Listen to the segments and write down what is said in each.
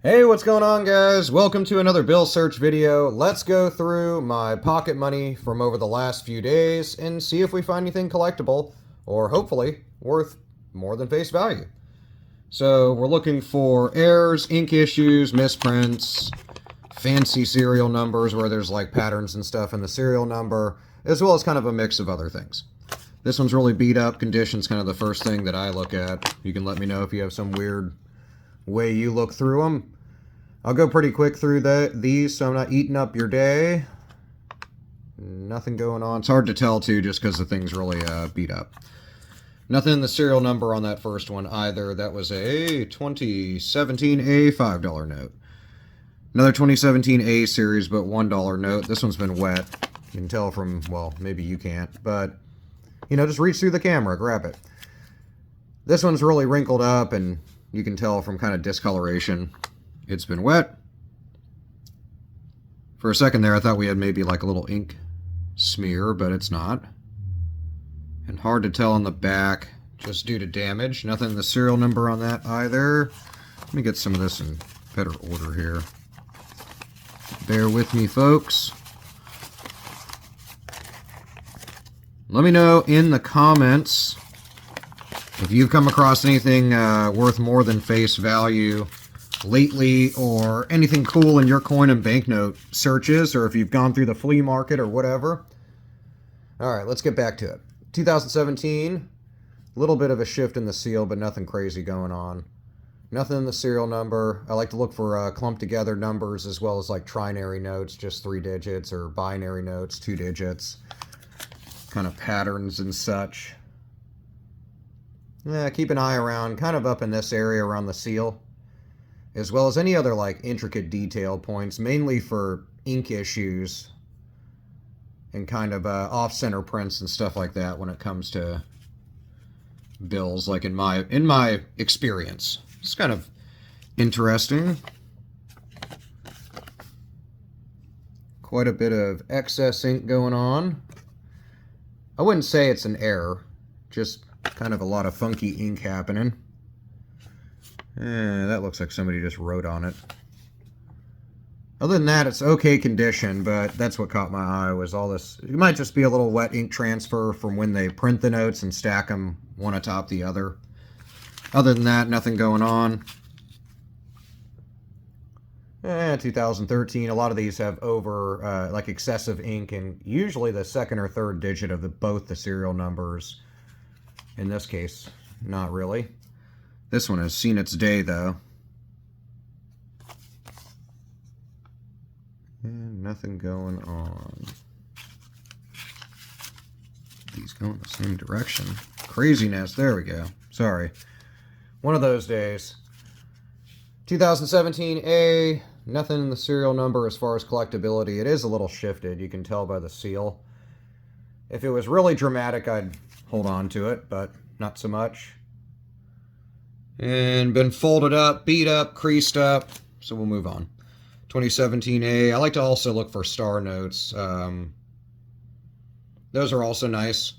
Hey, what's going on, guys? Welcome to another bill search video. Let's go through my pocket money from over the last few days and see if we find anything collectible or hopefully worth more than face value. So we're looking for errors, ink issues, misprints, fancy serial numbers where there's like patterns and stuff in the serial number, as well as kind of a mix of other things. This one's really beat up. Condition's kind of the first thing that I look at. You can let me know if you have some weird way you look through them. I'll go pretty quick through these so I'm not eating up your day. Nothing going on. It's hard to tell too just because the thing's really beat up. Nothing in the serial number on that first one either. That was a 2017 A $5 note. Another 2017 A series but $1 note. This one's been wet. You can tell from, well, maybe you can't, but you know, just reach through the camera, grab it. This one's really wrinkled up and you can tell from kind of discoloration. It's been wet. For a second there, I thought we had maybe like a little ink smear, but it's not. And hard to tell on the back, just due to damage. Nothing in the serial number on that either. Let me get some of this in better order here. Bear with me, folks. Let me know in the comments if you've come across anything worth more than face value lately, or anything cool in your coin and banknote searches, or if you've gone through the flea market or whatever. Alright, let's get back to it. 2017, a little bit of a shift in the seal, but nothing crazy going on. Nothing in the serial number. I like to look for clumped together numbers as well as like trinary notes, just 3 digits, or binary notes, 2 digits. Kind of patterns and such. Yeah, keep an eye around, kind of up in this area around the seal, as well as any other like intricate detail points, mainly for ink issues and kind of off-center prints and stuff like that when it comes to bills, like in my experience. It's kind of interesting. Quite a bit of excess ink going on. I wouldn't say it's an error, just kind of a lot of funky ink happening. That looks like somebody just wrote on it. Other than that, it's okay condition, but that's what caught my eye was all this. It might just be a little wet ink transfer from when they print the notes and stack them one atop the other. Other than that, nothing going on. 2013, a lot of these have over, like excessive ink, and usually the second or third digit of both the serial numbers. In this case, not really. This one has seen its day, though. And nothing going on. These go in the same direction. Craziness. There we go. Sorry. One of those days. 2017 A. Nothing in the serial number as far as collectability. It is a little shifted. You can tell by the seal. If it was really dramatic, I'd hold on to it, but not so much. And been folded up, beat up, creased up. So we'll move on. 2017 A. I like to also look for Starnotes. Those are also nice.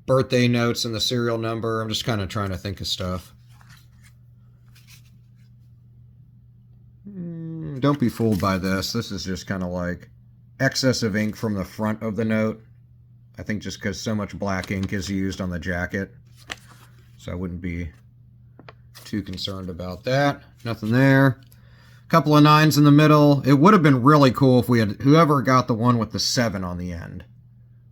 Birthday notes and the serial number. I'm just kind of trying to think of stuff. Don't be fooled by this. This is just kind of like excess of ink from the front of the note. I think just because so much black ink is used on the jacket. So I wouldn't be too concerned about that. Nothing there. Couple of 9s in the middle. It would have been really cool if we had whoever got the one with the 7 on the end.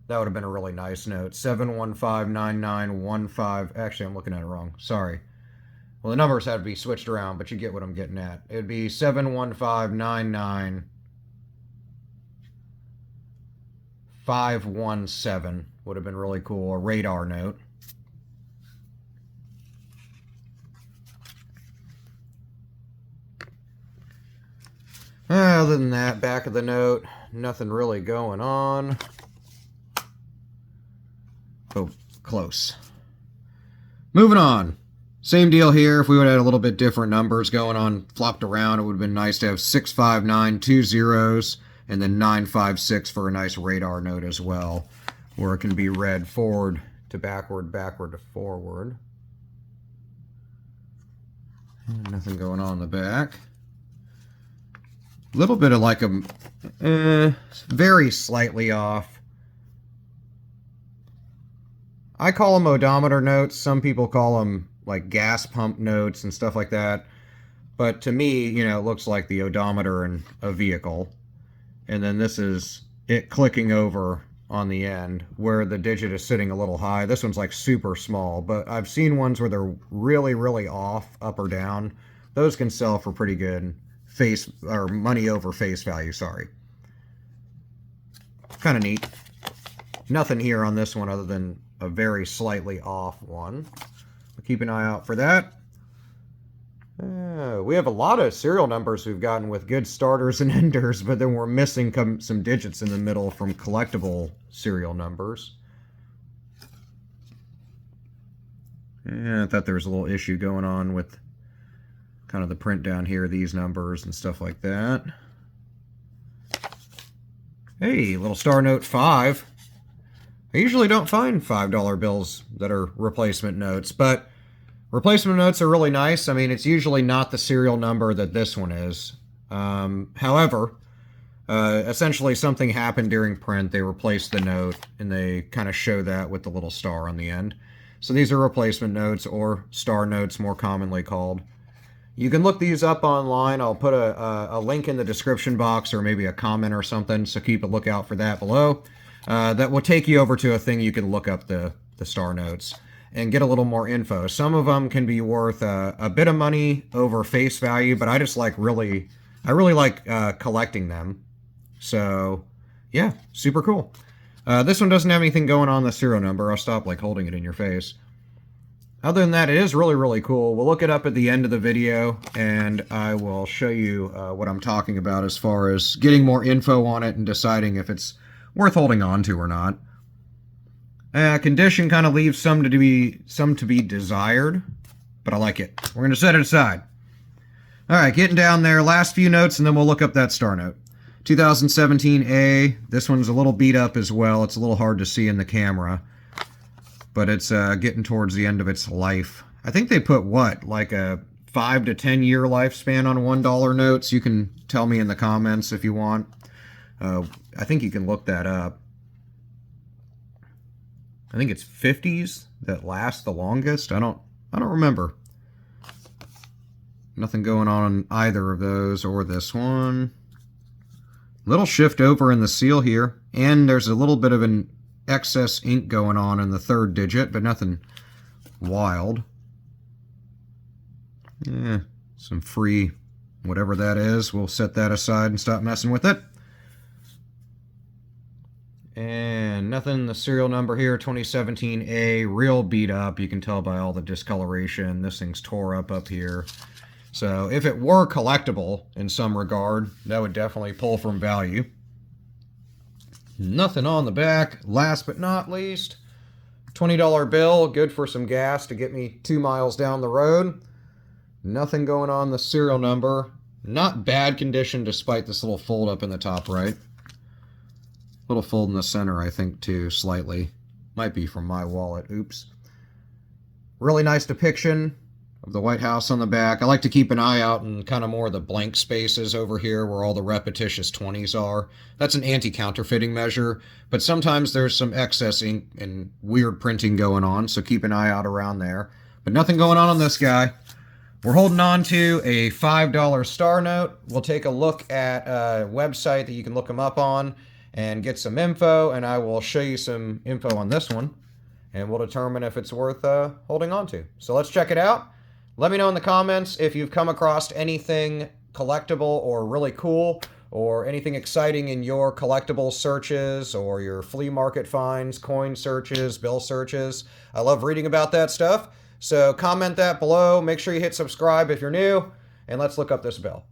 That would have been a really nice note. 7159915. Actually, I'm looking at it wrong. Sorry. Well, the numbers have to be switched around, but you get what I'm getting at. It would be 71599. Would have been really cool. A radar note. Other than that, back of the note, nothing really going on. Oh, close. Moving on. Same deal here. If we would have had a little bit different numbers going on, flopped around, it would have been nice to have 659, 2 zeros, and then 956 for a nice radar note as well, where it can be read forward to backward, backward to forward. Nothing going on in the back. little bit of like a very slightly off. I call them odometer notes. Some people call them like gas pump notes and stuff like that. But to me, you know, it looks like the odometer in a vehicle. And then this is it clicking over on the end where the digit is sitting a little high. This one's like super small, but I've seen ones where they're really, really off, up or down. Those can sell for pretty good face or money over face value, sorry. Kind of neat. Nothing here on this one other than a very slightly off one. Keep an eye out for that. We have a lot of serial numbers we've gotten with good starters and enders, but then we're missing some digits in the middle from collectible serial numbers. I thought there was a little issue going on with kind of the print down here, these numbers and stuff like that. Hey, little Starnote 5. I usually don't find $5 bills that are replacement notes, but replacement notes are really nice. I mean, it's usually not the serial number that this one is. However, essentially something happened during print. They replaced the note, and they kind of show that with the little star on the end. So these are replacement notes, or star notes more commonly called. You can look these up online. I'll put a link in the description box or maybe a comment or something, so keep a lookout for that below. That will take you over to a thing you can look up the star notes and get a little more info. Some of them can be worth a bit of money over face value, but I just like I really like collecting them. So yeah, super cool. This one doesn't have anything going on the serial number. I'll stop like holding it in your face. Other than that, it is really, really cool. We'll look it up at the end of the video, and I will show you what I'm talking about as far as getting more info on it and deciding if it's worth holding on to or not. Condition kind of leaves some to be desired, but I like it. We're going to set it aside. All right, getting down there. Last few notes, and then we'll look up that star note. 2017A. This one's a little beat up as well. It's a little hard to see in the camera, but it's getting towards the end of its life. I think they put, what, like a 5 to 10 year lifespan on $1 notes. You can tell me in the comments if you want. I think you can look that up. I think it's 50s that last the longest. I don't remember. Nothing going on either of those or this one. Little shift over in the seal here, and there's a little bit of an excess ink going on in the third digit, but nothing wild. Some free whatever that is. We'll set that aside and stop messing with it. And nothing, the serial number here, 2017A, real beat up. You can tell by all the discoloration. This thing's tore up here. So if it were collectible in some regard, that would definitely pull from value. Nothing on the back. Last but not least, $20 bill, good for some gas to get me 2 miles down the road. Nothing going on the serial number. Not bad condition despite this little fold up in the top right. Little fold in the center, I think, too, slightly. Might be from my wallet. Oops. Really nice depiction of the White House on the back. I like to keep an eye out in kind of more of the blank spaces over here where all the repetitious 20s are. That's an anti-counterfeiting measure, but sometimes there's some excess ink and weird printing going on, so keep an eye out around there. But nothing going on this guy. We're holding on to a $5 star note. We'll take a look at a website that you can look them up on and get some info, and I will show you some info on this one, and we'll determine if it's worth holding on to. So let's check it out. Let me know in the comments if you've come across anything collectible or really cool, or anything exciting in your collectible searches or your flea market finds, coin searches, bill searches. I love reading about that stuff. So comment that below. Make sure you hit subscribe if you're new, and let's look up this bill.